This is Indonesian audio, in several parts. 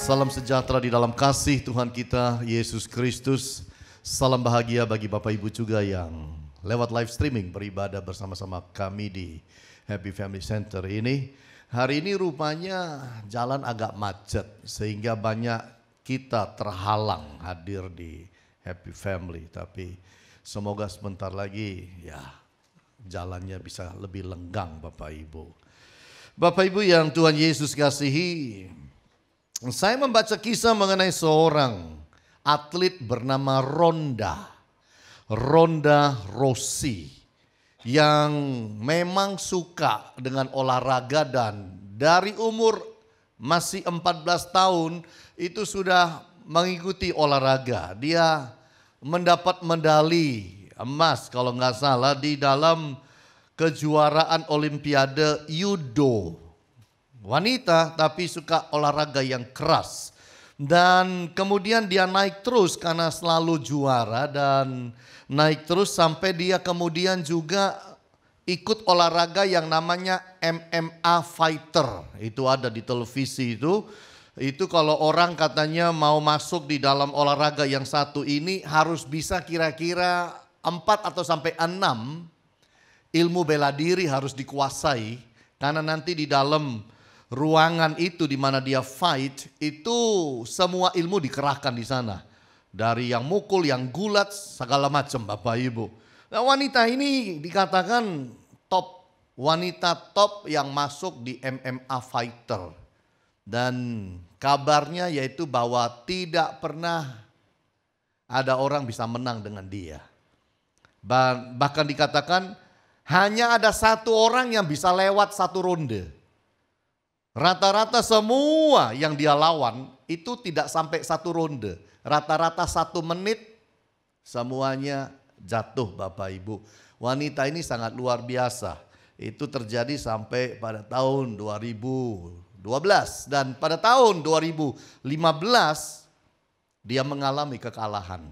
Salam sejahtera di dalam kasih Tuhan kita Yesus Kristus. Salam bahagia bagi Bapak Ibu juga yang lewat live streaming beribadah bersama-sama kami di Happy Family Center ini. Hari ini rupanya jalan agak macet sehingga banyak kita terhalang hadir di Happy Family. Tapi semoga sebentar lagi ya jalannya bisa lebih lenggang Bapak Ibu. Bapak Ibu yang Tuhan Yesus kasihi, saya membaca kisah mengenai seorang atlet bernama Ronda Rossi yang memang suka dengan olahraga dan dari umur masih 14 tahun itu sudah mengikuti olahraga. Dia mendapat medali emas kalau nggak salah di dalam kejuaraan Olimpiade Judo. Wanita tapi suka olahraga yang keras. Dan kemudian dia naik terus karena selalu juara dan naik terus sampai dia kemudian juga ikut olahraga yang namanya MMA fighter. Itu ada di televisi itu. Itu kalau orang katanya mau masuk di dalam olahraga yang satu ini harus bisa kira-kira 4 atau sampai 6 ilmu bela diri harus dikuasai. Karena nanti di dalam ruangan itu di mana dia fight itu semua ilmu dikerahkan di sana. Dari yang mukul, yang gulat, segala macam Bapak Ibu. Nah, wanita ini dikatakan wanita top yang masuk di MMA fighter. Dan kabarnya yaitu bahwa tidak pernah ada orang bisa menang dengan dia. Bahkan dikatakan hanya ada satu orang yang bisa lewat satu ronde. Rata-rata semua yang dia lawan itu tidak sampai satu ronde. Rata-rata 1 menit semuanya jatuh Bapak Ibu. Wanita ini sangat luar biasa. Itu terjadi sampai pada tahun 2012. Dan pada tahun 2015 dia mengalami kekalahan.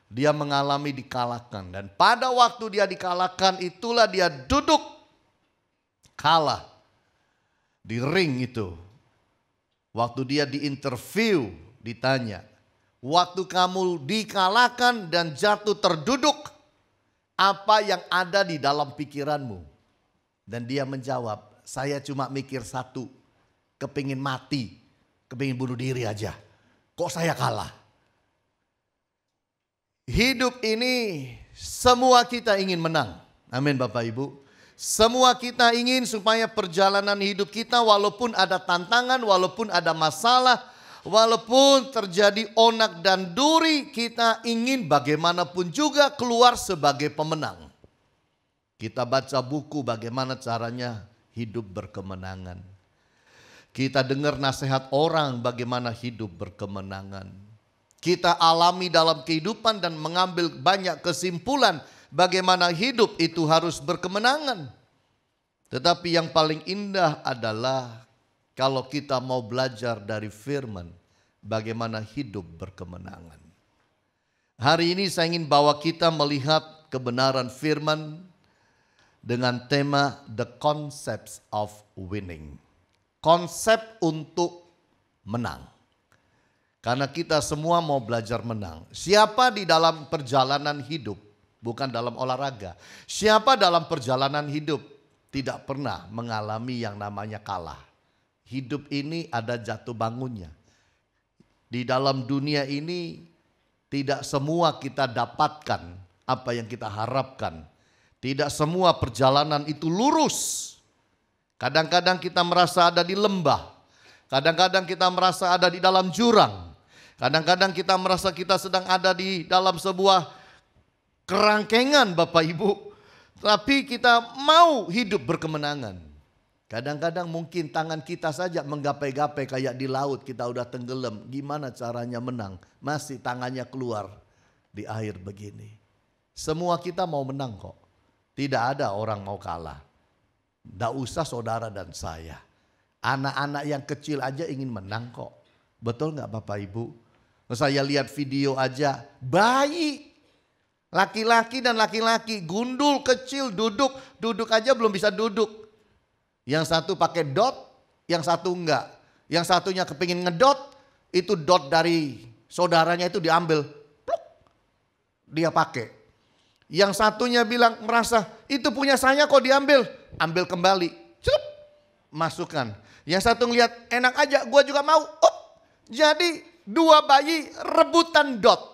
Dia mengalami dikalahkan. Dan pada waktu dia dikalahkan itulah dia duduk kalah. Di ring itu, waktu dia diinterview, ditanya, waktu kamu dikalahkan dan jatuh terduduk, apa yang ada di dalam pikiranmu? Dan dia menjawab, saya cuma mikir satu, kepingin mati, kepingin bunuh diri aja. Kok saya kalah? Hidup ini semua kita ingin menang. Amin Bapak Ibu. Semua kita ingin supaya perjalanan hidup kita walaupun ada tantangan, walaupun ada masalah, walaupun terjadi onak dan duri, kita ingin bagaimanapun juga keluar sebagai pemenang. Kita baca buku bagaimana caranya hidup berkemenangan. Kita dengar nasihat orang bagaimana hidup berkemenangan. Kita alami dalam kehidupan dan mengambil banyak kesimpulan bagaimana hidup itu harus berkemenangan. Tetapi yang paling indah adalah kalau kita mau belajar dari firman bagaimana hidup berkemenangan. Hari ini saya ingin bawa kita melihat kebenaran firman dengan tema The Concepts of Winning. Konsep untuk menang. Karena kita semua mau belajar menang. Siapa di dalam perjalanan hidup, bukan dalam olahraga. Siapa dalam perjalanan hidup tidak pernah mengalami yang namanya kalah. Hidup ini ada jatuh bangunnya. Di dalam dunia ini tidak semua kita dapatkan apa yang kita harapkan. Tidak semua perjalanan itu lurus. Kadang-kadang kita merasa ada di lembah. Kadang-kadang kita merasa ada di dalam jurang. Kadang-kadang kita merasa kita sedang ada di dalam sebuah kerangkengan Bapak Ibu. Tapi kita mau hidup berkemenangan. Kadang-kadang mungkin tangan kita saja menggapai-gapai kayak di laut kita udah tenggelam. Gimana caranya menang? Masih tangannya keluar di air begini. Semua kita mau menang kok. Tidak ada orang mau kalah. Tidak usah saudara dan saya. Anak-anak yang kecil aja ingin menang kok. Betul nggak Bapak Ibu? Saya lihat video aja bayi. Laki-laki dan laki-laki gundul kecil duduk aja belum bisa duduk. Yang satu pakai dot, yang satu enggak. Yang satunya kepingin ngedot, itu dot dari saudaranya itu diambil. Pluk, dia pakai. Yang satunya bilang merasa itu punya saya kok diambil. Ambil kembali. Celup, masukkan. Yang satu ngeliat enak aja, gue juga mau. Jadi dua bayi rebutan dot.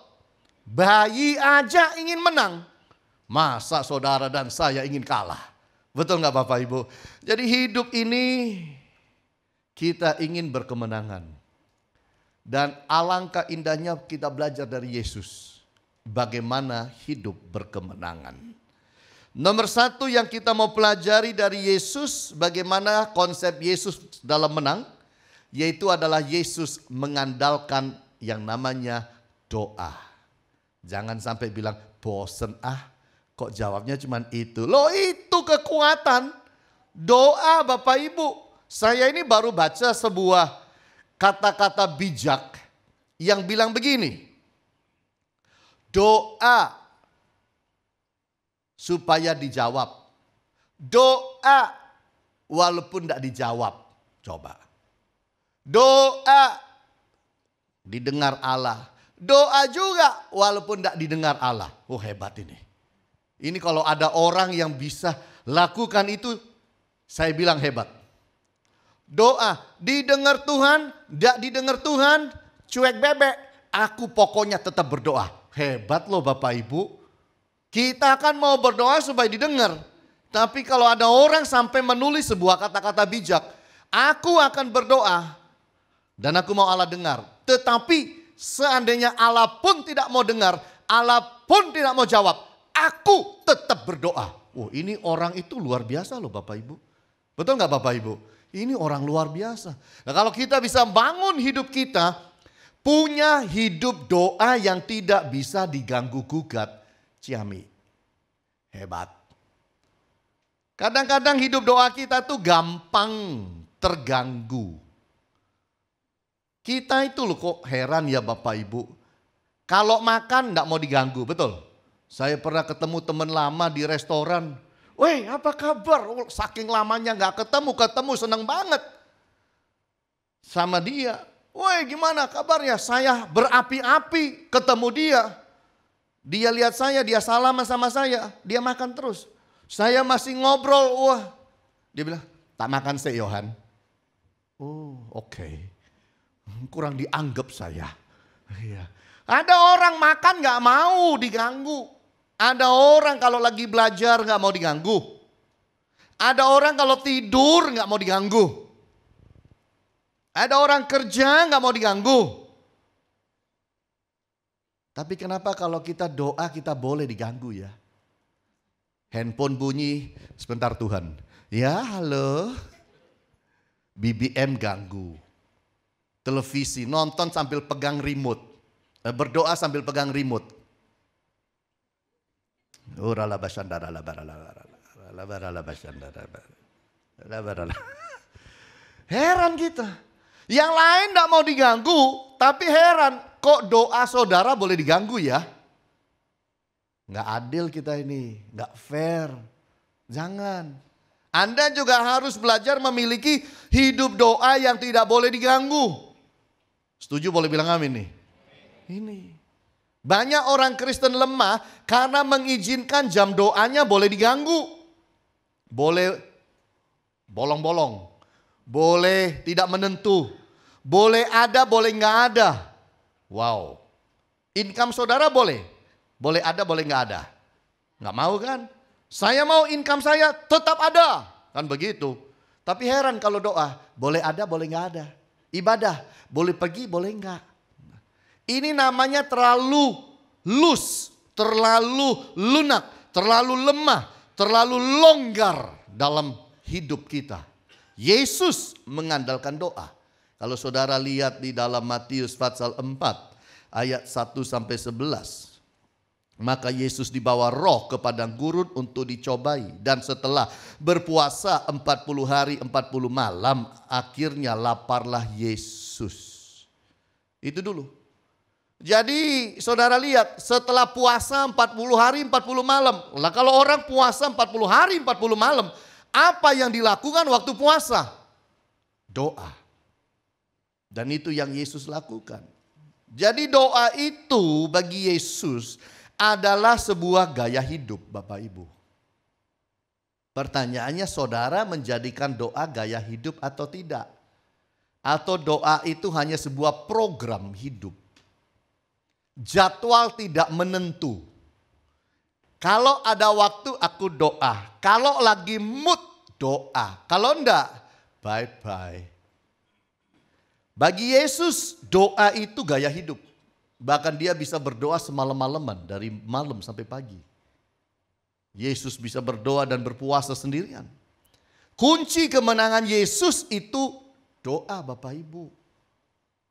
Bayi aja ingin menang. Masa saudara dan saya ingin kalah? Betul nggak Bapak Ibu? Jadi hidup ini kita ingin berkemenangan. Dan alangkah indahnya kita belajar dari Yesus. Bagaimana hidup berkemenangan. Nomor satu yang kita mau pelajari dari Yesus. Bagaimana konsep Yesus dalam menang. Yaitu adalah Yesus mengandalkan yang namanya doa. Jangan sampai bilang bosen kok jawabnya cuma itu. Loh itu kekuatan doa Bapak Ibu. Saya ini baru baca sebuah kata-kata bijak yang bilang begini. Doa supaya dijawab. Doa walaupun tidak dijawab. Coba. Doa didengar Allah. Doa juga walaupun tidak didengar Allah. Oh hebat ini. Ini kalau ada orang yang bisa lakukan itu, saya bilang hebat. Doa didengar Tuhan, tidak didengar Tuhan, cuek bebek. Aku pokoknya tetap berdoa. Hebat loh Bapak Ibu. Kita kan mau berdoa supaya didengar. Tapi kalau ada orang sampai menulis sebuah kata-kata bijak. Aku akan berdoa dan aku mau Allah dengar. Tetapi seandainya Allah pun tidak mau dengar, Allah pun tidak mau jawab, aku tetap berdoa. Oh ini orang itu luar biasa loh Bapak Ibu. Betul nggak Bapak Ibu? Ini orang luar biasa. Nah kalau kita bisa bangun hidup kita, punya hidup doa yang tidak bisa diganggu gugat. Ciami. Hebat. Kadang-kadang hidup doa kita tuh gampang terganggu. Kita itu loh kok heran ya Bapak Ibu. Kalau makan enggak mau diganggu, betul? Saya pernah ketemu teman lama di restoran. Weh apa kabar? Saking lamanya enggak ketemu senang banget. Sama dia. Woi gimana kabarnya? Saya berapi-api ketemu dia. Dia lihat saya, dia salaman sama saya. Dia makan terus. Saya masih ngobrol. Wah. Dia bilang, tak makan sih Yohan. Oh oke. Kurang dianggap saya. Iya. Ada orang makan gak mau diganggu. Ada orang kalau lagi belajar gak mau diganggu. Ada orang kalau tidur gak mau diganggu. Ada orang kerja nggak mau diganggu. Tapi kenapa kalau kita doa kita boleh diganggu ya? Handphone bunyi, sebentar Tuhan. Ya halo. BBM ganggu. Televisi, nonton sambil pegang remote. Berdoa sambil pegang remote. Heran kita. Yang lain tidak mau diganggu, tapi heran kok doa saudara boleh diganggu ya? Nggak adil kita ini, nggak fair. Jangan. Anda juga harus belajar memiliki hidup doa yang tidak boleh diganggu. Setuju boleh bilang amin nih? Ini. Banyak orang Kristen lemah karena mengizinkan jam doanya boleh diganggu. Boleh bolong-bolong. Boleh tidak menentu. Boleh ada, boleh nggak ada. Wow. Income saudara boleh. Boleh ada, boleh nggak ada. Nggak mau kan? Saya mau income saya tetap ada. Kan begitu. Tapi heran kalau doa. Boleh ada, boleh nggak ada. Ibadah. Boleh pergi, boleh nggak. Ini namanya terlalu loose. Terlalu lunak. Terlalu lemah. Terlalu longgar dalam hidup kita. Yesus mengandalkan doa. Kalau saudara lihat di dalam Matius pasal 4 ayat 1 sampai 11. Maka Yesus dibawa roh ke padang gurun untuk dicobai. Dan setelah berpuasa 40 hari 40 malam akhirnya laparlah Yesus. Itu dulu. Jadi saudara lihat setelah puasa 40 hari 40 malam. Lah kalau orang puasa 40 hari 40 malam. Apa yang dilakukan waktu puasa? Doa. Dan itu yang Yesus lakukan. Jadi doa itu bagi Yesus adalah sebuah gaya hidup, Bapak Ibu. Pertanyaannya, saudara menjadikan doa gaya hidup atau tidak? Atau doa itu hanya sebuah program hidup? Jadwal tidak menentu. Kalau ada waktu aku doa, kalau lagi mood doa, kalau enggak bye-bye. Bagi Yesus doa itu gaya hidup. Bahkan dia bisa berdoa semalam-malaman dari malam sampai pagi. Yesus bisa berdoa dan berpuasa sendirian. Kunci kemenangan Yesus itu doa, Bapak Ibu.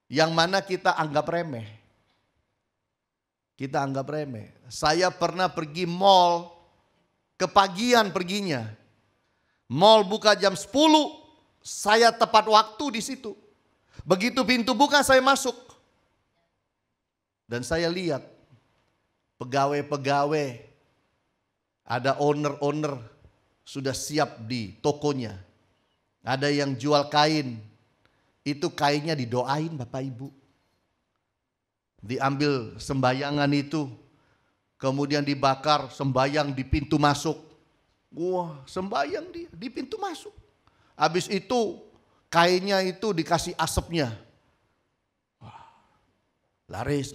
Yang mana kita anggap remeh. Kita anggap remeh. Saya pernah pergi mall, kepagian perginya. Mall buka jam 10, saya tepat waktu di situ. Begitu pintu buka saya masuk. Dan saya lihat pegawai-pegawai, ada owner-owner sudah siap di tokonya. Ada yang jual kain, itu kainnya didoain Bapak Ibu. Diambil sembayangan itu, kemudian dibakar, sembayang di pintu masuk. Wah, sembayang dia di pintu masuk. Habis itu kainnya itu dikasih asapnya. Wah, laris.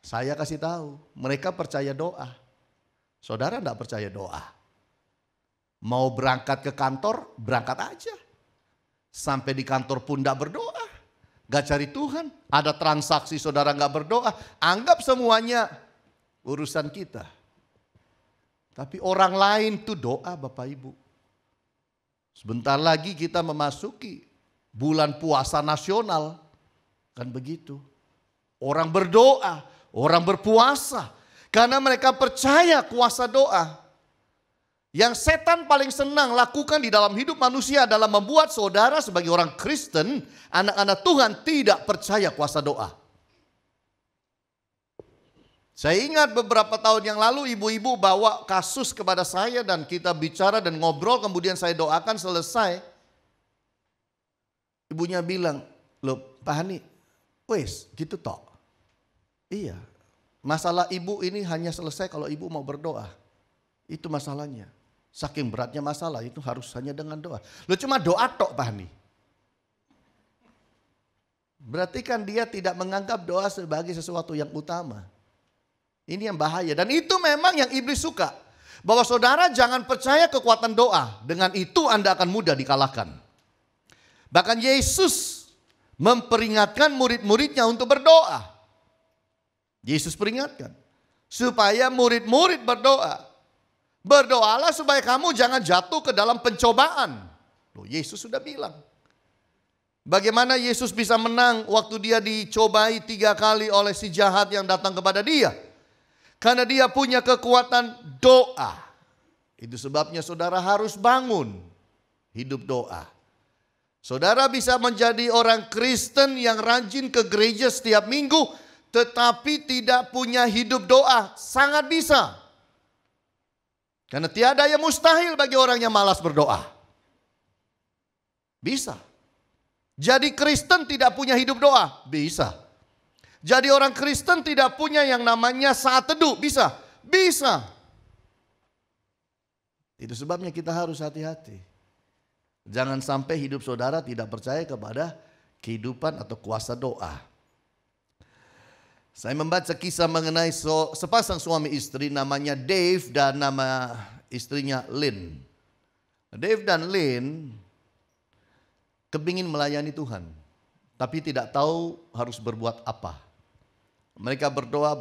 Saya kasih tahu, mereka percaya doa. Saudara enggak percaya doa. Mau berangkat ke kantor, berangkat aja. Sampai di kantor pun enggak berdoa. Enggak cari Tuhan. Ada transaksi saudara enggak berdoa. Anggap semuanya urusan kita. Tapi orang lain tuh doa Bapak Ibu. Sebentar lagi kita memasuki bulan puasa nasional. Kan begitu. Orang berdoa, orang berpuasa. Karena mereka percaya kuasa doa. Yang setan paling senang lakukan di dalam hidup manusia adalah membuat saudara sebagai orang Kristen, anak-anak Tuhan tidak percaya kuasa doa. Saya ingat beberapa tahun yang lalu ibu-ibu bawa kasus kepada saya dan kita bicara dan ngobrol, kemudian saya doakan selesai. Ibunya bilang, loh Pak Hani, wes gitu toh. Iya, masalah ibu ini hanya selesai kalau ibu mau berdoa. Itu masalahnya. Saking beratnya masalah itu harus hanya dengan doa. Loh cuma doa tok Pak Hani. Berarti kan dia tidak menganggap doa sebagai sesuatu yang utama. Ini yang bahaya dan itu memang yang iblis suka. Bahwa saudara jangan percaya kekuatan doa. Dengan itu Anda akan mudah dikalahkan. Bahkan Yesus memperingatkan murid-muridnya untuk berdoa. Yesus peringatkan. Supaya murid-murid berdoa. Berdoalah supaya kamu jangan jatuh ke dalam pencobaan. Loh, Yesus sudah bilang. Bagaimana Yesus bisa menang waktu dia dicobai 3 kali oleh si jahat yang datang kepada dia? Karena dia punya kekuatan doa. Itu sebabnya saudara harus bangun hidup doa. Saudara bisa menjadi orang Kristen yang rajin ke gereja setiap minggu, tetapi tidak punya hidup doa. Sangat bisa. Karena tiada yang mustahil bagi orang yang malas berdoa. Bisa. Jadi Kristen tidak punya hidup doa? Bisa. Jadi orang Kristen tidak punya yang namanya saat teduh? Bisa. Bisa. Itu sebabnya kita harus hati-hati. Jangan sampai hidup saudara tidak percaya kepada kehidupan atau kuasa doa. Saya membaca kisah mengenai sepasang suami istri namanya Dave dan nama istrinya Lynn. Dave dan Lynn kepingin melayani Tuhan, tapi tidak tahu harus berbuat apa. Mereka berdoa,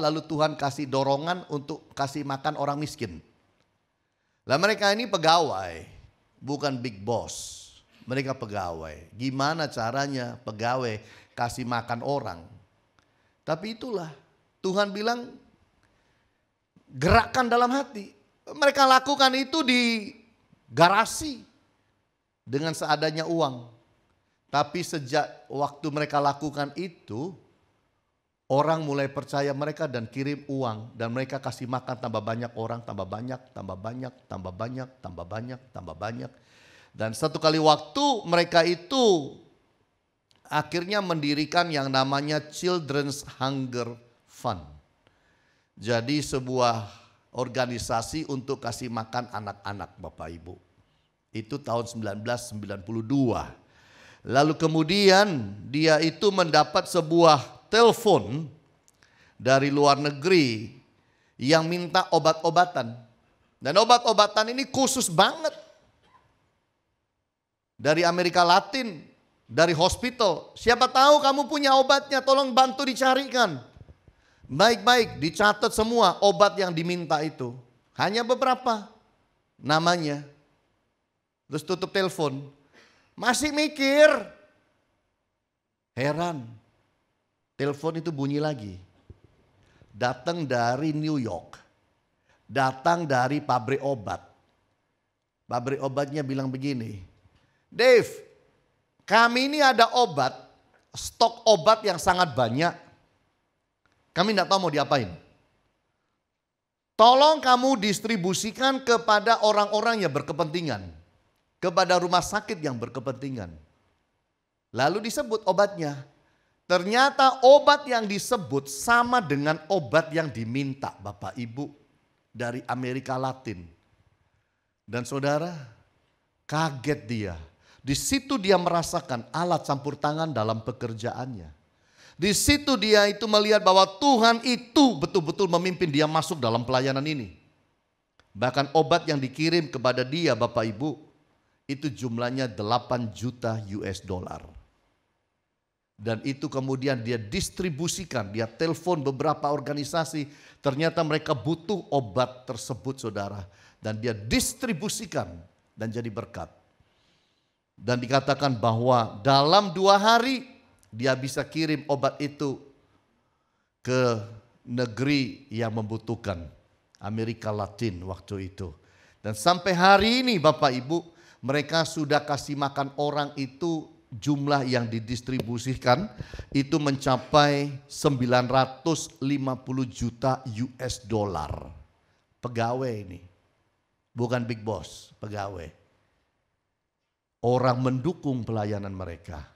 lalu Tuhan kasih dorongan untuk kasih makan orang miskin. Lah mereka ini pegawai, bukan big boss. Mereka pegawai. Gimana caranya pegawai kasih makan orang? Tapi itulah Tuhan bilang gerakkan dalam hati. Mereka lakukan itu di garasi dengan seadanya uang. Tapi sejak waktu mereka lakukan itu, orang mulai percaya mereka dan kirim uang. Dan mereka kasih makan tambah banyak orang, tambah banyak, tambah banyak, tambah banyak, tambah banyak, tambah banyak. Dan satu kali waktu mereka itu akhirnya mendirikan yang namanya Children's Hunger Fund. Jadi sebuah organisasi untuk kasih makan anak-anak, Bapak Ibu. Itu tahun 1992. Lalu kemudian dia itu mendapat sebuah telepon dari luar negeri yang minta obat-obatan. Dan obat-obatan ini khusus banget. Dari Amerika Latin, dari hospital. Siapa tahu kamu punya obatnya, tolong bantu dicarikan. Baik-baik, dicatat semua obat yang diminta itu. Hanya beberapa namanya. Terus tutup telepon. Masih mikir. Heran. Telepon itu bunyi lagi. Datang dari New York. Datang dari pabrik obat. Pabrik obatnya bilang begini. Dave, kami ini ada obat, stok obat yang sangat banyak. Kami tidak tahu mau diapain. Tolong kamu distribusikan kepada orang-orang yang berkepentingan. Kepada rumah sakit yang berkepentingan. Lalu disebut obatnya. Ternyata obat yang disebut sama dengan obat yang diminta Bapak Ibu dari Amerika Latin. Dan saudara, kaget dia. Di situ dia merasakan alat campur tangan dalam pekerjaannya. Di situ dia itu melihat bahwa Tuhan itu betul-betul memimpin dia masuk dalam pelayanan ini. Bahkan obat yang dikirim kepada dia Bapak Ibu, itu jumlahnya 8 juta US dollar. Dan itu kemudian dia distribusikan, dia telepon beberapa organisasi, ternyata mereka butuh obat tersebut saudara. Dan dia distribusikan dan jadi berkat. Dan dikatakan bahwa dalam 2 hari dia bisa kirim obat itu ke negeri yang membutuhkan. Amerika Latin waktu itu. Dan sampai hari ini Bapak Ibu, mereka sudah kasih makan orang itu, jumlah yang didistribusikan itu mencapai 950 juta US dollar. Pegawai ini. Bukan big boss, pegawai. Orang mendukung pelayanan mereka.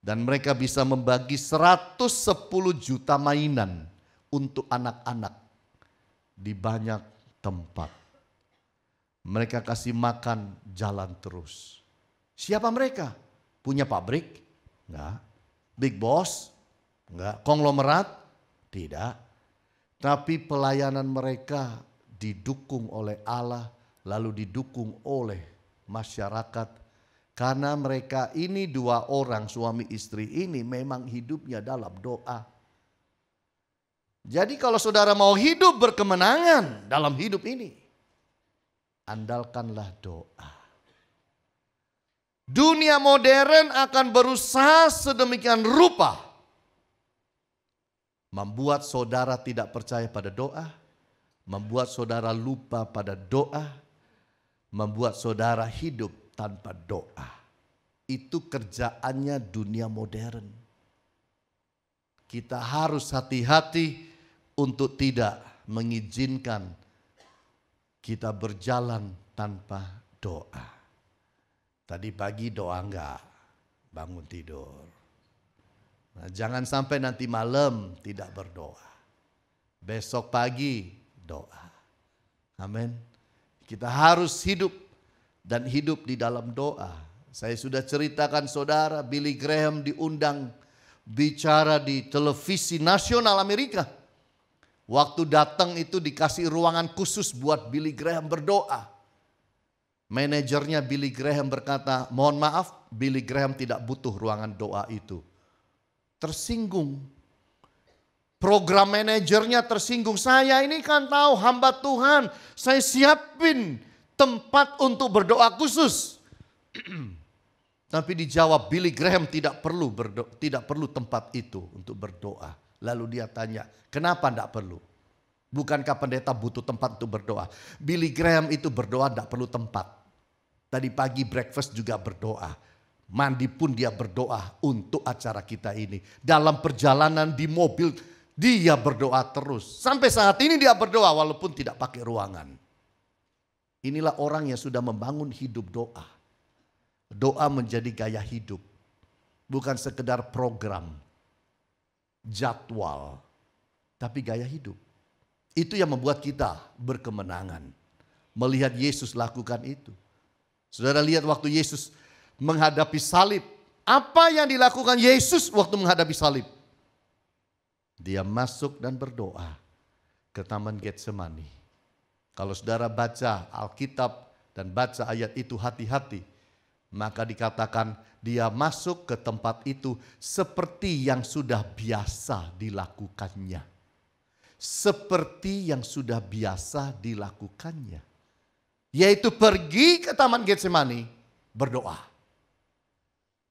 Dan mereka bisa membagi 110 juta mainan untuk anak-anak di banyak tempat. Mereka kasih makan jalan terus. Siapa mereka? Punya pabrik? Enggak. Big boss? Enggak. Konglomerat? Tidak. Tapi pelayanan mereka didukung oleh Allah, lalu didukung oleh masyarakat. Karena mereka ini 2 orang suami istri ini memang hidupnya dalam doa. Jadi kalau saudara mau hidup berkemenangan dalam hidup ini, andalkanlah doa. Dunia modern akan berusaha sedemikian rupa membuat saudara tidak percaya pada doa, membuat saudara lupa pada doa, membuat saudara hidup tanpa doa. Itu kerjaannya dunia modern. Kita harus hati-hati untuk tidak mengizinkan kita berjalan tanpa doa. Tadi pagi doa enggak, bangun tidur. Nah, jangan sampai nanti malam tidak berdoa. Besok pagi doa. Amin. Kita harus hidup dan hidup di dalam doa. Saya sudah ceritakan saudara, Billy Graham diundang bicara di televisi nasional Amerika. Waktu datang itu dikasih ruangan khusus buat Billy Graham berdoa. Manajernya Billy Graham berkata, mohon maaf, Billy Graham tidak butuh ruangan doa itu. Tersinggung. Program manajernya tersinggung. Saya ini kan tahu hamba Tuhan, saya siapin tempat untuk berdoa khusus. Tapi dijawab Billy Graham tidak perlu tempat itu untuk berdoa. Lalu dia tanya, kenapa tidak perlu? Bukankah pendeta butuh tempat untuk berdoa? Billy Graham itu berdoa tidak perlu tempat. Tadi pagi breakfast juga berdoa. Mandi pun dia berdoa untuk acara kita ini. Dalam perjalanan di mobil dia berdoa terus. Sampai saat ini dia berdoa walaupun tidak pakai ruangan. Inilah orang yang sudah membangun hidup doa. Doa menjadi gaya hidup. Bukan sekedar program, jadwal, tapi gaya hidup. Itu yang membuat kita berkemenangan. Melihat Yesus lakukan itu. Saudara lihat waktu Yesus menghadapi salib. Apa yang dilakukan Yesus waktu menghadapi salib? Dia masuk dan berdoa ke Taman Getsemani. Kalau saudara baca Alkitab dan baca ayat itu hati-hati, maka dikatakan dia masuk ke tempat itu seperti yang sudah biasa dilakukannya. Seperti yang sudah biasa dilakukannya. Yaitu pergi ke Taman Getsemani berdoa.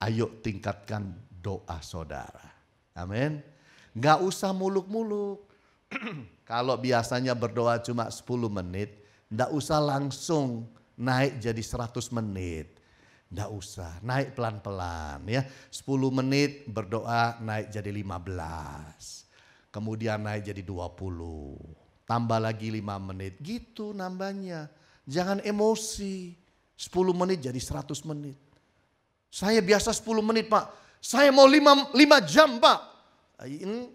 Ayo tingkatkan doa saudara. Amin. Gak usah muluk-muluk. Kalau biasanya berdoa cuma 10 menit, gak usah langsung naik jadi 100 menit. Nggak usah, naik pelan-pelan ya. 10 menit berdoa naik jadi 15. Kemudian naik jadi 20. Tambah lagi 5 menit, gitu nambahnya. Jangan emosi, 10 menit jadi 100 menit. Saya biasa 10 menit Pak, saya mau 5 jam Pak.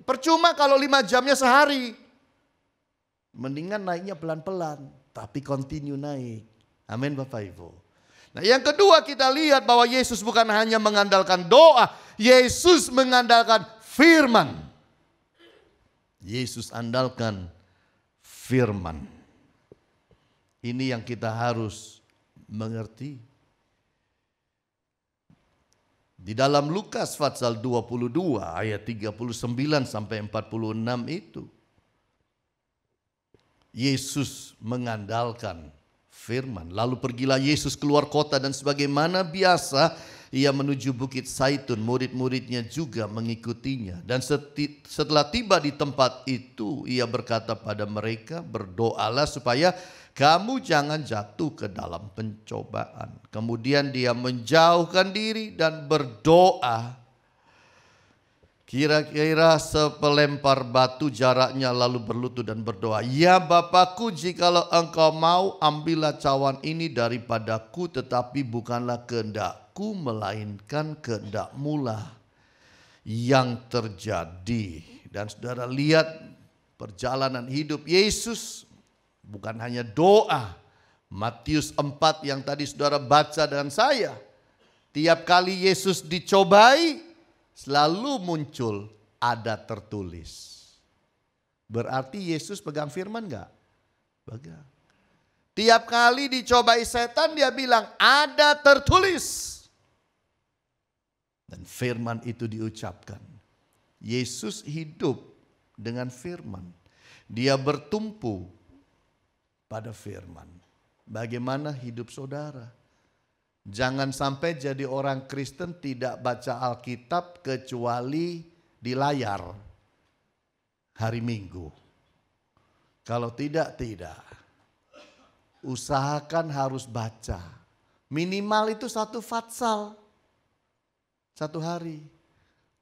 Percuma kalau 5 jamnya sehari. Mendingan naiknya pelan-pelan, tapi continue naik. Amin Bapak Ibu. Nah, yang kedua kita lihat bahwa Yesus bukan hanya mengandalkan doa, Yesus mengandalkan firman. Yesus andalkan firman. Ini yang kita harus mengerti. Di dalam Lukas pasal 22 ayat 39 sampai 46 itu, Yesus mengandalkan firman. Lalu pergilah Yesus keluar kota dan sebagaimana biasa ia menuju Bukit Zaitun. Murid-muridnya juga mengikutinya. Dan setelah tiba di tempat itu ia berkata pada mereka, berdoalah supaya kamu jangan jatuh ke dalam pencobaan. Kemudian dia menjauhkan diri dan berdoa. Kira-kira sepelempar batu jaraknya, lalu berlutut dan berdoa. Ya Bapakku, jikalau engkau mau, ambillah cawan ini daripadaku, tetapi bukanlah kehendakku melainkan kehendakmu lah yang terjadi. Dan saudara lihat perjalanan hidup Yesus bukan hanya doa. Matius 4 yang tadi saudara baca dengan saya. Tiap kali Yesus dicobai, selalu muncul ada tertulis. Berarti Yesus pegang firman enggak? Pegang. Tiap kali dicobai setan dia bilang ada tertulis. Dan firman itu diucapkan. Yesus hidup dengan firman. Dia bertumpu pada firman. Bagaimana hidup saudara? Jangan sampai jadi orang Kristen tidak baca Alkitab kecuali di layar hari Minggu. Kalau tidak. Usahakan harus baca. Minimal itu 1 fatsal. 1 hari.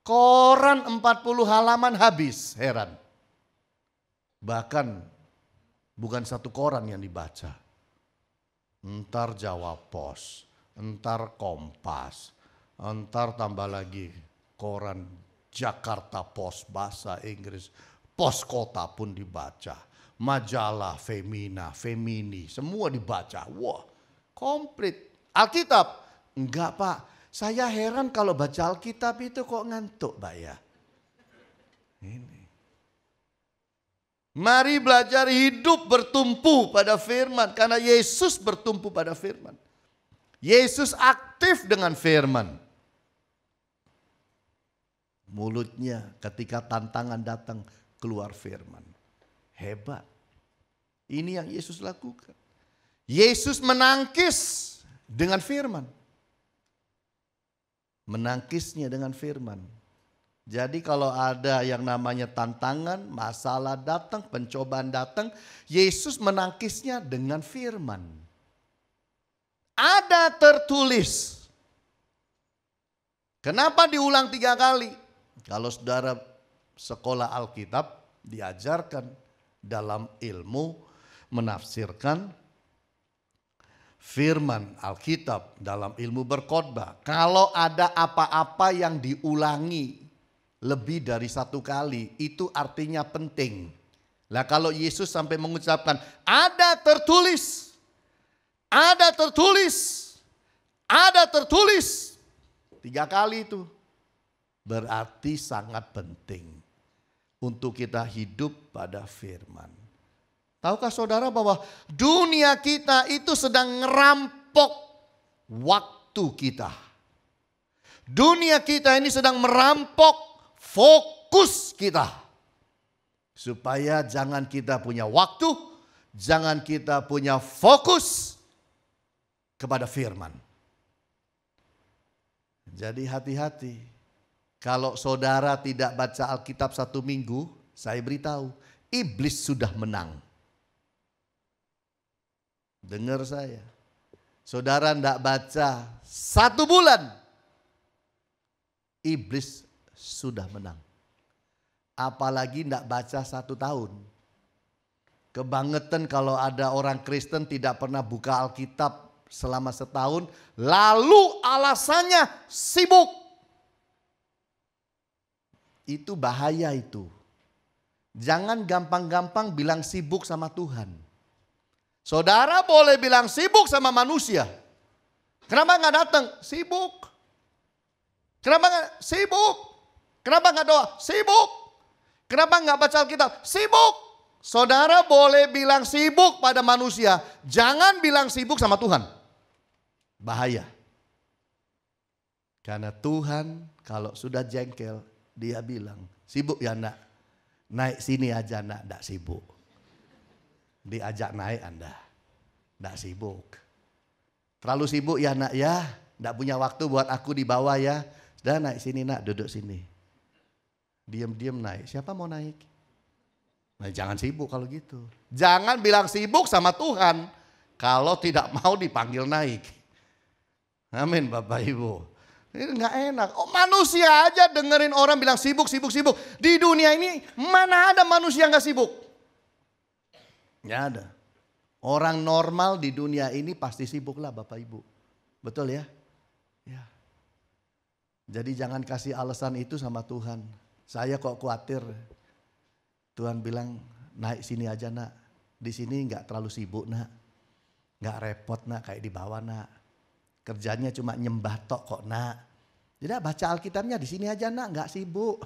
Koran 40 halaman habis, heran. Bahkan bukan 1 koran yang dibaca. Entar Jawa Pos. Entar Kompas, entar tambah lagi koran Jakarta Post bahasa Inggris, Pos Kota pun dibaca, majalah Femina, Femini, semua dibaca. Wah, komplit. Alkitab? Enggak Pak, saya heran kalau baca Alkitab itu kok ngantuk Pak ya. Ini. Mari belajar hidup bertumpu pada firman, karena Yesus bertumpu pada firman. Yesus aktif dengan firman. Mulutnya ketika tantangan datang keluar firman. Hebat. Ini yang Yesus lakukan. Yesus menangkis dengan firman. Menangkisnya dengan firman. Jadi kalau ada yang namanya tantangan, masalah datang, pencobaan datang, Yesus menangkisnya dengan firman. Ada tertulis. Kenapa diulang 3 kali? Kalau saudara sekolah Alkitab diajarkan dalam ilmu menafsirkan firman Alkitab dalam ilmu berkhotbah, kalau ada apa-apa yang diulangi lebih dari satu kali, itu artinya penting. Lah kalau Yesus sampai mengucapkan, ada tertulis, ada tertulis, ada tertulis, 3 kali itu, berarti sangat penting untuk kita hidup pada firman. Tahukah saudara bahwa dunia kita itu sedang ngerampok waktu kita. Dunia kita ini sedang merampok fokus kita. Supaya jangan kita punya waktu, jangan kita punya fokus kepada firman. Jadi hati-hati. Kalau saudara tidak baca Alkitab 1 minggu, saya beritahu, iblis sudah menang. Dengar saya, saudara tidak baca 1 bulan, iblis sudah menang. Apalagi tidak baca 1 tahun. Kebangetan kalau ada orang Kristen tidak pernah buka Alkitab selama setahun, lalu alasannya sibuk. Itu bahaya itu. Jangan gampang-gampang bilang sibuk sama Tuhan. Saudara boleh bilang sibuk sama manusia. Kenapa nggak datang? Sibuk. Kenapa nggak sibuk? Kenapa nggak doa? Sibuk. Kenapa nggak baca Alkitab? Sibuk. Saudara boleh bilang sibuk pada manusia. Jangan bilang sibuk sama Tuhan. Bahaya. Karena Tuhan kalau sudah jengkel, dia bilang, sibuk ya nak? Naik sini aja nak, nggak sibuk. Diajak naik Anda, tidak sibuk. Terlalu sibuk ya nak ya, tidak punya waktu buat aku di bawah ya. Sudah naik sini nak, duduk sini. Diam-diam naik, siapa mau naik? Nah, jangan sibuk kalau gitu. Jangan bilang sibuk sama Tuhan kalau tidak mau dipanggil naik. Amin Bapak Ibu. Ini nggak enak. Oh, manusia aja dengerin orang bilang sibuk, sibuk, sibuk. Di dunia ini mana ada manusia nggak sibuk? Nggak ada. Orang normal di dunia ini pasti sibuk lah Bapak Ibu. Betul ya? Ya. Jadi jangan kasih alasan itu sama Tuhan. Saya kok khawatir. Tuhan bilang naik sini aja nak. Di sini nggak terlalu sibuk nak. Nggak repot nak kayak di bawah nak. Kerjanya cuma nyembah tok kok nak. Jadi baca Alkitabnya di sini aja nak, nggak sibuk.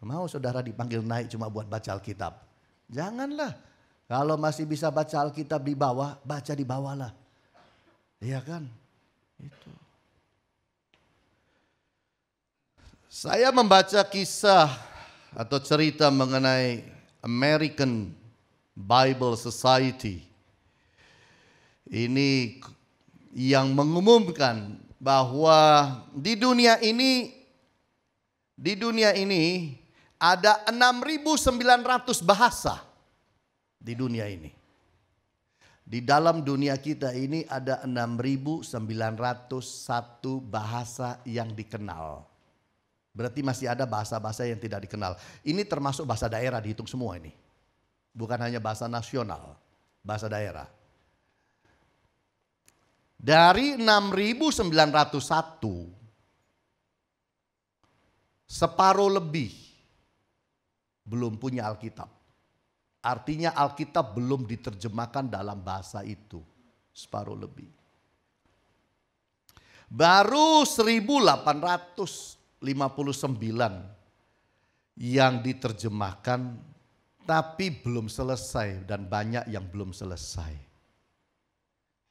Mau saudara dipanggil naik cuma buat baca Alkitab? Janganlah. Kalau masih bisa baca Alkitab di bawah, baca di bawah lah. Iya kan? Itu. Saya membaca kisah atau cerita mengenai American Bible Society. Ini yang mengumumkan bahwa di dunia ini ada 6.900 bahasa. Di dunia ini. Di dalam dunia kita ini ada 6.901 bahasa yang dikenal. Berarti masih ada bahasa-bahasa yang tidak dikenal. Ini termasuk bahasa daerah, dihitung semua ini. Bukan hanya bahasa nasional, bahasa daerah. Dari 6.901, separuh lebih belum punya Alkitab. Artinya Alkitab belum diterjemahkan dalam bahasa itu. Separuh lebih. Baru 1859 yang diterjemahkan tapi belum selesai dan banyak yang belum selesai.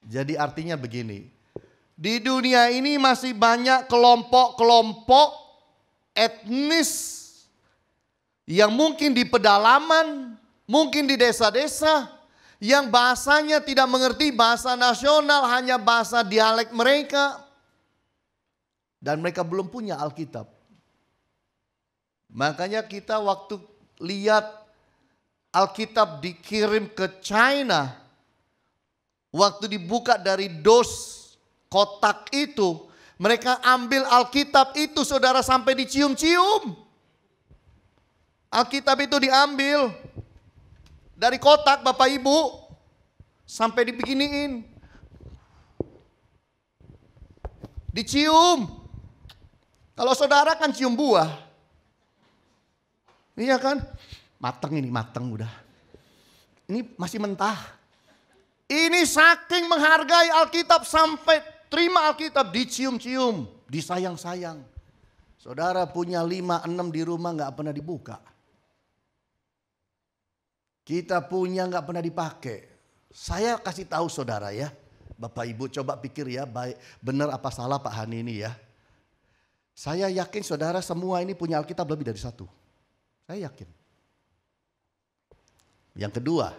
Jadi artinya begini. Di dunia ini masih banyak kelompok-kelompok etnis yang mungkin di pedalaman, mungkin di desa-desa yang bahasanya tidak mengerti bahasa nasional, hanya bahasa dialek mereka. Dan mereka belum punya Alkitab. Makanya kita waktu lihat Alkitab dikirim ke China, waktu dibuka dari dos kotak itu, mereka ambil Alkitab itu saudara sampai dicium-cium. Alkitab itu diambil dari kotak Bapak Ibu sampai dibeginiin. dicium. Kalau saudara kan cium buah. Iya kan? Mateng ini, mateng udah. Ini masih mentah. Ini saking menghargai Alkitab sampai terima Alkitab dicium-cium, disayang-sayang. Saudara punya 5, 6 di rumah gak pernah dibuka. Kita punya gak pernah dipakai. Saya kasih tahu saudara ya. Bapak Ibu coba pikir ya, baik benar apa salah Pak Hani ini ya. Saya yakin saudara semua ini punya Alkitab lebih dari 1. Saya yakin. Yang kedua,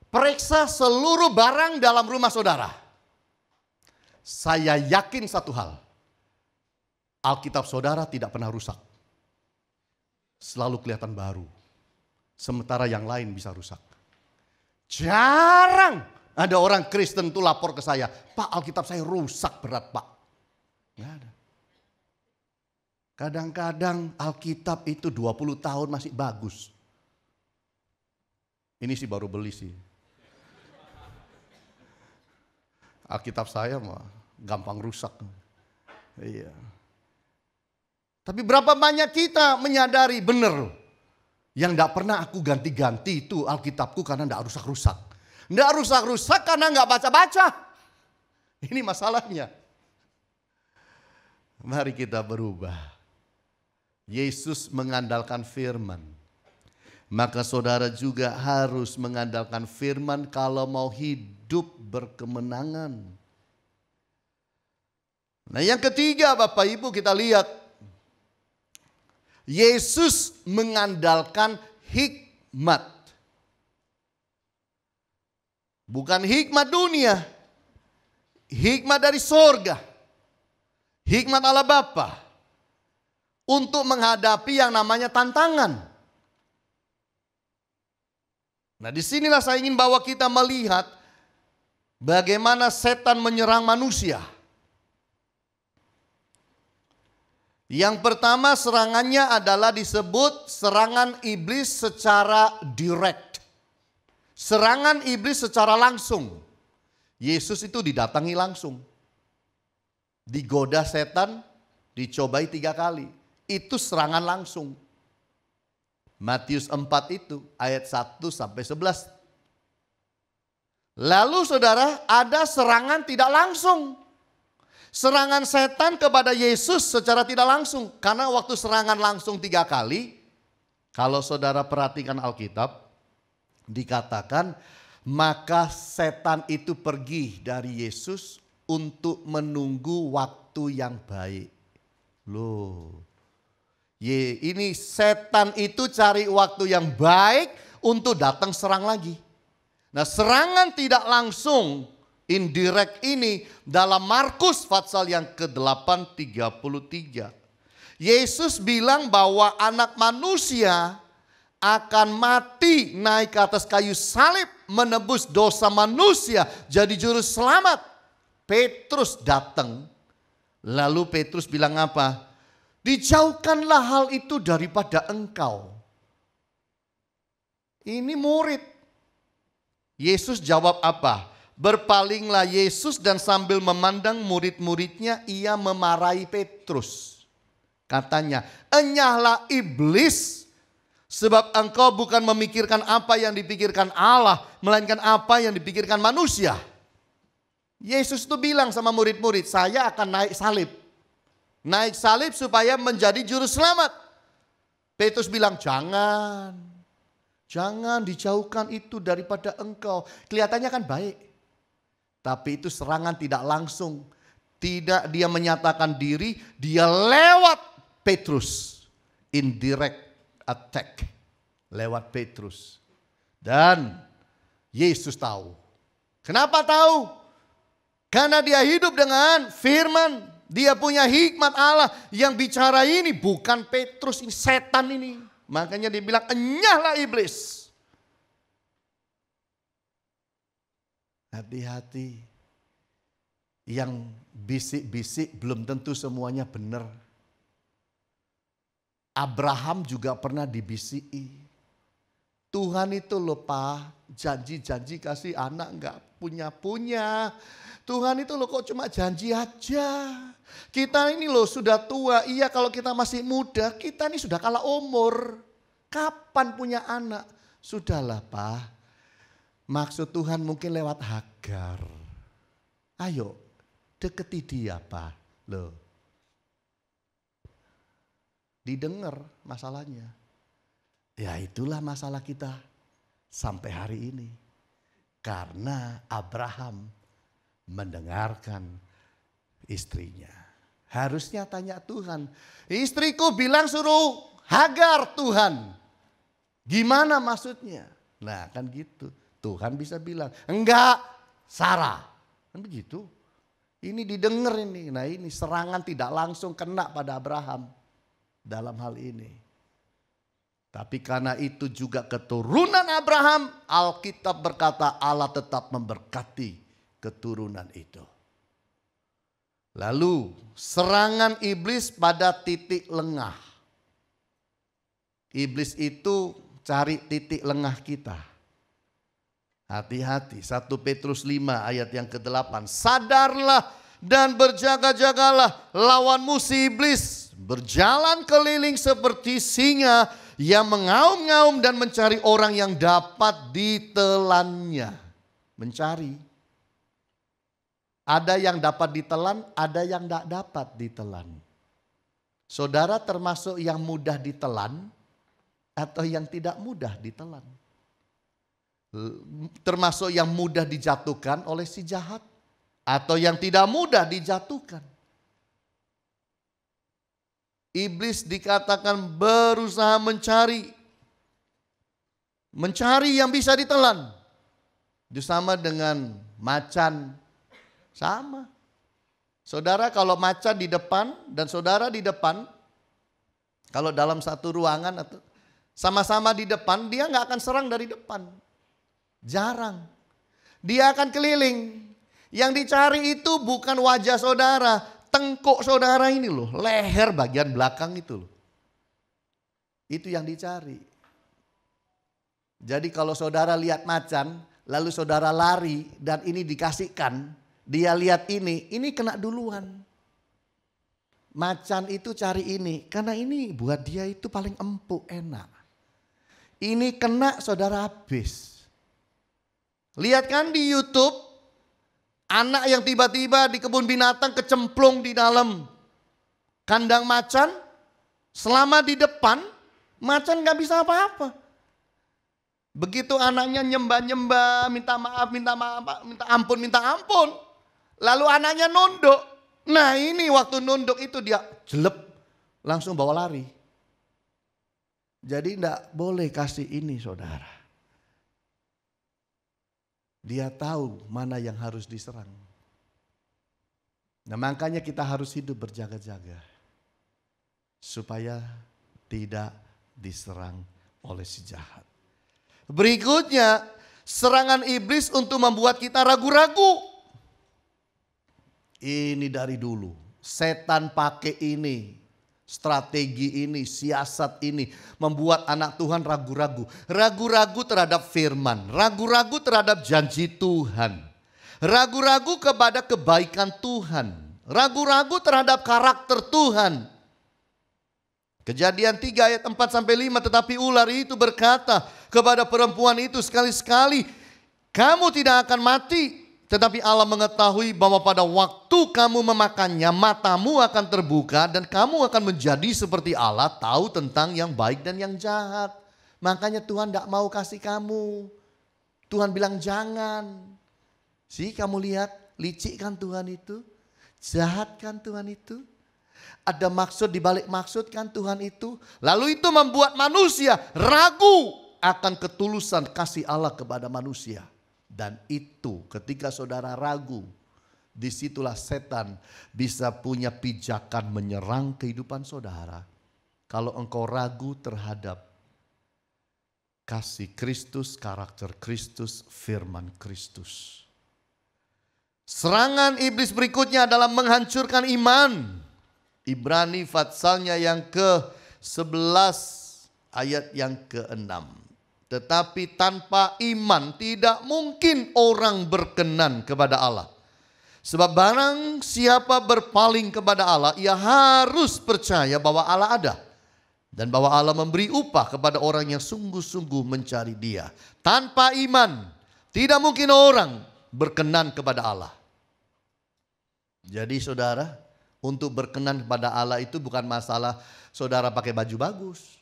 periksa seluruh barang dalam rumah saudara. Saya yakin satu hal. Alkitab saudara tidak pernah rusak. Selalu kelihatan baru. Sementara yang lain bisa rusak. Jarang ada orang Kristen tuh lapor ke saya, Pak, Alkitab saya rusak berat Pak. Nggak ada. Kadang-kadang Alkitab itu 20 tahun masih bagus. Ini sih baru beli sih. Alkitab saya mah gampang rusak. Iya. Tapi berapa banyak kita menyadari benar. Yang tidak pernah aku ganti-ganti itu Alkitabku karena tidak rusak-rusak. Tidak rusak-rusak karena nggak baca-baca. Ini masalahnya. Mari kita berubah. Yesus mengandalkan firman. Maka saudara juga harus mengandalkan firman kalau mau hidup berkemenangan. Nah yang ketiga Bapak Ibu kita lihat. Yesus mengandalkan hikmat. Bukan hikmat dunia. Hikmat dari sorga. Hikmat Allah Bapa. Untuk menghadapi yang namanya tantangan. Nah disinilah saya ingin bawa kita melihat bagaimana setan menyerang manusia. Yang pertama serangannya adalah disebut serangan iblis secara direct. Serangan iblis secara langsung. Yesus itu didatangi langsung. Digoda setan, dicobai 3 kali. Itu serangan langsung. Matius 4 itu ayat 1 sampai 11. Lalu saudara ada serangan tidak langsung. Serangan setan kepada Yesus secara tidak langsung. Karena waktu serangan langsung 3 kali. Kalau saudara perhatikan Alkitab. Dikatakan maka setan itu pergi dari Yesus untuk menunggu waktu yang baik. Loh. Ini setan itu cari waktu yang baik untuk datang serang lagi. Nah serangan tidak langsung indirect ini dalam Markus pasal yang ke-8 33. Yesus bilang bahwa anak manusia akan mati naik ke atas kayu salib menebus dosa manusia jadi juru selamat. Petrus datang. Lalu Petrus bilang apa? Dijauhkanlah hal itu daripada engkau. Ini murid. Yesus jawab apa? Berpalinglah Yesus dan sambil memandang murid-muridnya ia memarahi Petrus. Katanya, enyahlah iblis sebab engkau bukan memikirkan apa yang dipikirkan Allah, melainkan apa yang dipikirkan manusia. Yesus itu bilang sama murid-murid, saya akan naik salib. Naik salib supaya menjadi juru selamat. Petrus bilang, jangan. Jangan dijauhkan itu daripada engkau. Kelihatannya kan baik. Tapi itu serangan tidak langsung. Tidak dia menyatakan diri, dia lewat Petrus. Indirect attack. Lewat Petrus. Dan Yesus tahu. Kenapa tahu? Karena dia hidup dengan firman. Dia punya hikmat Allah. Yang bicara ini bukan Petrus, ini setan ini. Makanya dia bilang, enyahlah iblis. Hati-hati. Yang bisik-bisik belum tentu semuanya benar. Abraham juga pernah dibisiki. Tuhan itu loh Pak, janji-janji kasih anak nggak punya-punya. Tuhan itu loh kok cuma janji aja. Kita ini loh sudah tua, iya kalau kita masih muda, kita ini sudah kalah umur. Kapan punya anak? Sudahlah Pak, maksud Tuhan mungkin lewat Hagar. Ayo deketi dia Pak. Loh, didengar masalahnya. Ya itulah masalah kita sampai hari ini. Karena Abraham mendengarkan istrinya. Harusnya tanya Tuhan. Istriku bilang suruh Hagar Tuhan. Gimana maksudnya? Nah kan gitu. Tuhan bisa bilang enggak Sarah. Kan begitu. Ini didengar ini. Nah ini serangan tidak langsung kena pada Abraham dalam hal ini. Tapi karena itu juga keturunan Abraham, Alkitab berkata Allah tetap memberkati keturunan itu. Lalu serangan iblis pada titik lengah. Iblis itu cari titik lengah kita. Hati-hati, 1 Petrus 5 ayat yang ke-8. Sadarlah dan berjaga-jagalah, lawanmu si iblis berjalan keliling seperti singa yang mengaum-ngaum dan mencari orang yang dapat ditelannya. Mencari. Ada yang dapat ditelan, ada yang tidak dapat ditelan. Saudara termasuk yang mudah ditelan atau yang tidak mudah ditelan? Termasuk yang mudah dijatuhkan oleh si jahat atau yang tidak mudah dijatuhkan? Iblis dikatakan berusaha mencari yang bisa ditelan. Itu sama dengan macan. Sama. Saudara kalau macan di depan dan saudara di depan, kalau dalam satu ruangan atau sama-sama di depan, dia nggak akan serang dari depan. Jarang. Dia akan keliling. Yang dicari itu bukan wajah saudara, tengkuk saudara ini loh, leher bagian belakang itu loh. Itu yang dicari. Jadi kalau saudara lihat macan, lalu saudara lari dan ini dikasihkan, dia lihat ini kena duluan. Macan itu cari ini, karena ini buat dia itu paling empuk, enak. Ini kena saudara habis. Lihat kan di YouTube, anak yang tiba-tiba di kebun binatang kecemplung di dalam kandang macan. Selama di depan, macan gak bisa apa-apa. Begitu anaknya nyembah-nyembah, minta maaf, minta ampun. Lalu anaknya nunduk. Nah ini waktu nunduk itu dia jelep, langsung bawa lari. Jadi gak boleh kasih ini saudara. Dia tahu mana yang harus diserang. Nah makanya kita harus hidup berjaga-jaga. Supaya tidak diserang oleh si jahat. Berikutnya, serangan iblis untuk membuat kita ragu-ragu. Ini dari dulu. Setan pakai ini. Strategi ini, siasat ini membuat anak Tuhan ragu-ragu. Ragu-ragu terhadap firman, ragu-ragu terhadap janji Tuhan. Ragu-ragu kepada kebaikan Tuhan. Ragu-ragu terhadap karakter Tuhan. Kejadian 3 ayat 4-5, tetapi ular itu berkata kepada perempuan itu, sekali-sekali kamu tidak akan mati. Tetapi Allah mengetahui bahwa pada waktu kamu memakannya, matamu akan terbuka dan kamu akan menjadi seperti Allah, tahu tentang yang baik dan yang jahat. Makanya Tuhan tidak mau kasih kamu. Tuhan bilang jangan. Kamu lihat, licik kan Tuhan itu? Jahat kan Tuhan itu? Ada maksud di balik maksud kan Tuhan itu? Lalu itu membuat manusia ragu akan ketulusan kasih Allah kepada manusia. Dan itu ketika saudara ragu, disitulah setan bisa punya pijakan menyerang kehidupan saudara. Kalau engkau ragu terhadap kasih Kristus, karakter Kristus, firman Kristus. Serangan iblis berikutnya adalah menghancurkan iman. Ibrani Fatsalnya yang ke-11 ayat yang ke-6. Tetapi tanpa iman tidak mungkin orang berkenan kepada Allah. Sebab barang siapa berpaling kepada Allah, ia harus percaya bahwa Allah ada. Dan bahwa Allah memberi upah kepada orang yang sungguh-sungguh mencari Dia. Tanpa iman tidak mungkin orang berkenan kepada Allah. Jadi saudara, untuk berkenan kepada Allah itu bukan masalah saudara pakai baju bagus,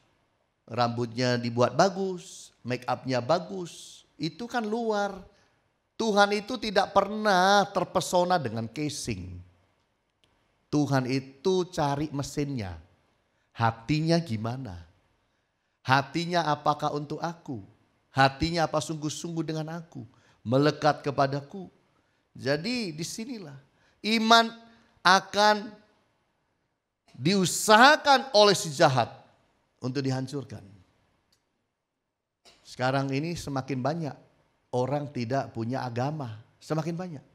rambutnya dibuat bagus, make upnya bagus. Itu kan luar. Tuhan itu tidak pernah terpesona dengan casing. Tuhan itu cari mesinnya. Hatinya gimana? Hatinya apakah untuk aku? Hatinya apa sungguh-sungguh dengan aku? Melekat kepadaku. Jadi disinilah iman akan diusahakan oleh si jahat untuk dihancurkan. Sekarang ini semakin banyak orang tidak punya agama. Semakin banyak.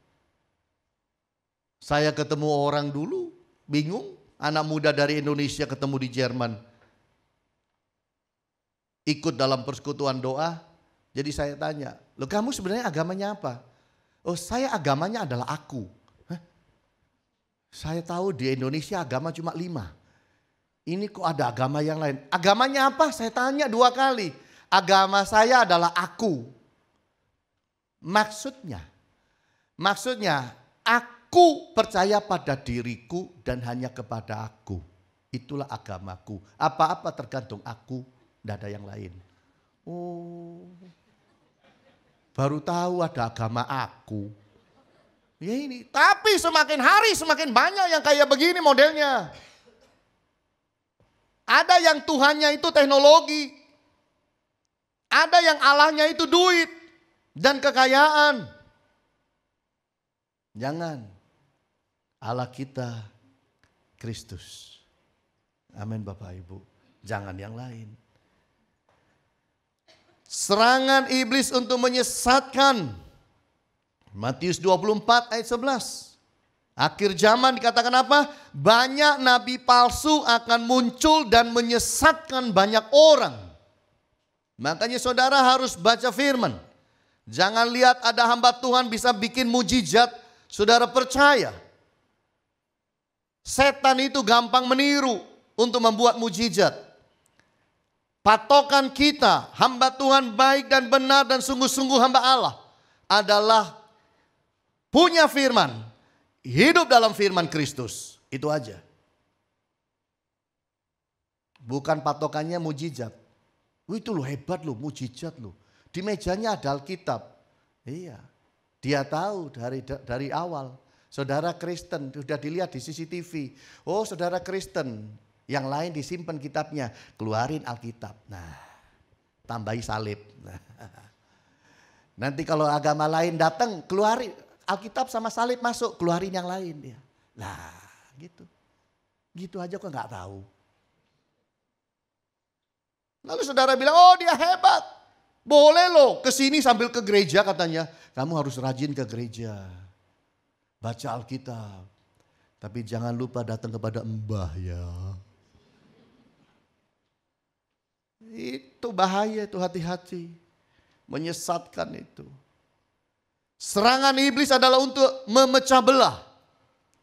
Saya ketemu orang dulu bingung. Anak muda dari Indonesia ketemu di Jerman. Ikut dalam persekutuan doa. Jadi saya tanya, loh kamu sebenarnya agamanya apa? Oh saya agamanya adalah aku. Hah? Saya tahu di Indonesia agama cuma 5. Ini kok ada agama yang lain. Agamanya apa? Saya tanya 2 kali. Agama saya adalah aku. Maksudnya aku percaya pada diriku dan hanya kepada aku. Itulah agamaku. Apa-apa tergantung aku, tidak ada yang lain. Oh, baru tahu ada agama aku. Ya ini, tapi semakin hari semakin banyak yang kayak begini modelnya. Ada yang Tuhannya itu teknologi. Ada yang Allahnya itu duit dan kekayaan. Jangan. Allah kita Kristus. Amin Bapak Ibu. Jangan yang lain. Serangan iblis untuk menyesatkan. Matius 24 ayat 11. Akhir zaman dikatakan apa? Banyak nabi palsu akan muncul dan menyesatkan banyak orang. Makanya saudara harus baca firman. Jangan lihat ada hamba Tuhan bisa bikin mujizat. Saudara percaya. Setan itu gampang meniru untuk membuat mujizat. Patokan kita, hamba Tuhan baik dan benar dan sungguh-sungguh hamba Allah adalah punya firman, hidup dalam firman Kristus. Itu aja. Bukan patokannya mujizat. Itu loh hebat loh, mujizat loh. Di mejanya ada Alkitab. Iya, dia tahu dari awal. Saudara Kristen, sudah dilihat di CCTV. Oh saudara Kristen, yang lain disimpan kitabnya. Keluarin Alkitab. Nah, tambahi salib. Nah, nanti kalau agama lain datang, keluarin Alkitab sama salib masuk. Keluarin yang lain dia. Nah, gitu. Gitu aja kok nggak tahu. Lalu saudara bilang, oh dia hebat. Boleh loh kesini sambil ke gereja katanya. Kamu harus rajin ke gereja. Baca Alkitab. Tapi jangan lupa datang kepada mbah ya. Itu bahaya itu, hati-hati. Menyesatkan itu. Serangan iblis adalah untuk memecah belah.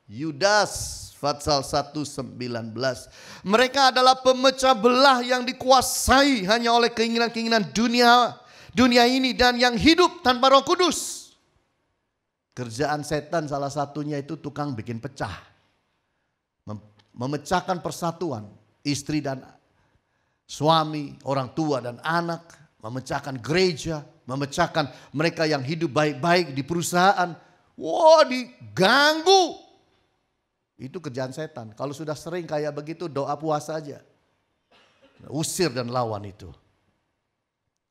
Yudas Fatsal 1:19. Mereka adalah pemecah belah yang dikuasai hanya oleh keinginan-keinginan dunia ini dan yang hidup tanpa Roh Kudus. Kerjaan setan salah satunya itu tukang bikin pecah. Memecahkan persatuan istri dan suami, orang tua dan anak. Memecahkan gereja, memecahkan mereka yang hidup baik-baik di perusahaan. Wah, diganggu. Itu kerjaan setan. Kalau sudah sering kayak begitu, doa puasa aja. Usir dan lawan itu.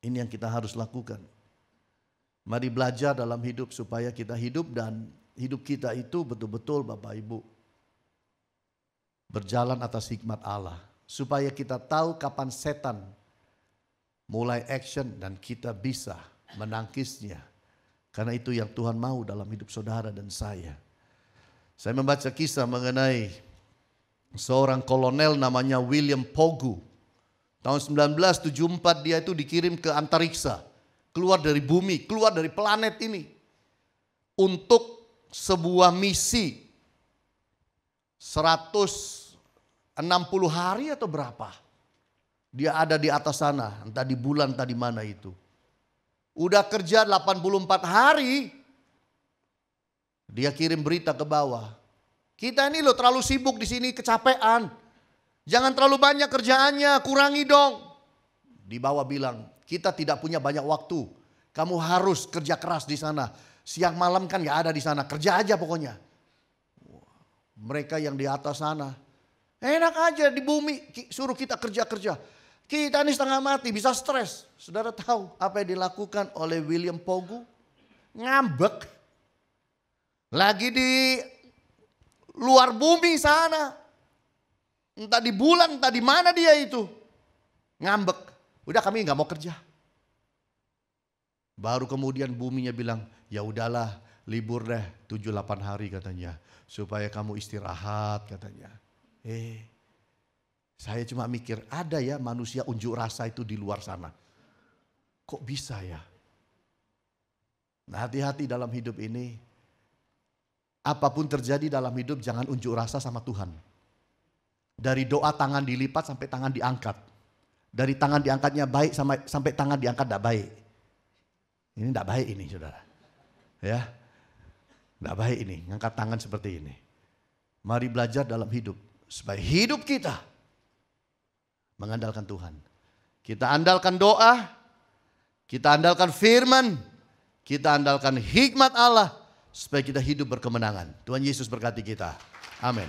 Ini yang kita harus lakukan. Mari belajar dalam hidup supaya kita hidup dan hidup kita itu betul-betul Bapak Ibu berjalan atas hikmat Allah. Supaya kita tahu kapan setan mulai action dan kita bisa menangkisnya. Karena itu yang Tuhan mau dalam hidup saudara dan saya. Saya membaca kisah mengenai seorang kolonel namanya William Pogu. Tahun 1974 dia itu dikirim ke antariksa. Keluar dari bumi, keluar dari planet ini. Untuk sebuah misi 160 hari atau berapa. Dia ada di atas sana, entah di bulan, entah di mana itu. Udah kerja 84 hari, dia kirim berita ke bawah. Kita ini loh terlalu sibuk di sini, kecapean. Jangan terlalu banyak kerjaannya, kurangi dong. Di bawah bilang, kita tidak punya banyak waktu. Kamu harus kerja keras di sana. Siang malam kan ya ada di sana, kerja aja pokoknya. Mereka yang di atas sana, enak aja di bumi, suruh kita kerja-kerja. Kita ini setengah mati, bisa stres. Saudara tahu apa yang dilakukan oleh William Pogu? Ngambek. Lagi di luar bumi sana. Entah di bulan, entah di mana dia itu. Ngambek. Udah kami nggak mau kerja. Baru kemudian buminya bilang, ya udahlah libur deh 7-8 hari katanya. Supaya kamu istirahat katanya. Saya cuma mikir, ada ya manusia unjuk rasa itu di luar sana. Kok bisa ya? Nah, hati-hati dalam hidup ini. Apapun terjadi dalam hidup jangan unjuk rasa sama Tuhan. Dari doa tangan dilipat sampai tangan diangkat. Dari tangan diangkatnya baik sampai tangan diangkat tidak baik. Ini tidak baik ini saudara. Ya, tidak baik ini, ngangkat tangan seperti ini. Mari belajar dalam hidup. Supaya hidup kita mengandalkan Tuhan. Kita andalkan doa, kita andalkan firman, kita andalkan hikmat Allah supaya kita hidup berkemenangan. Tuhan Yesus berkati kita. Amin.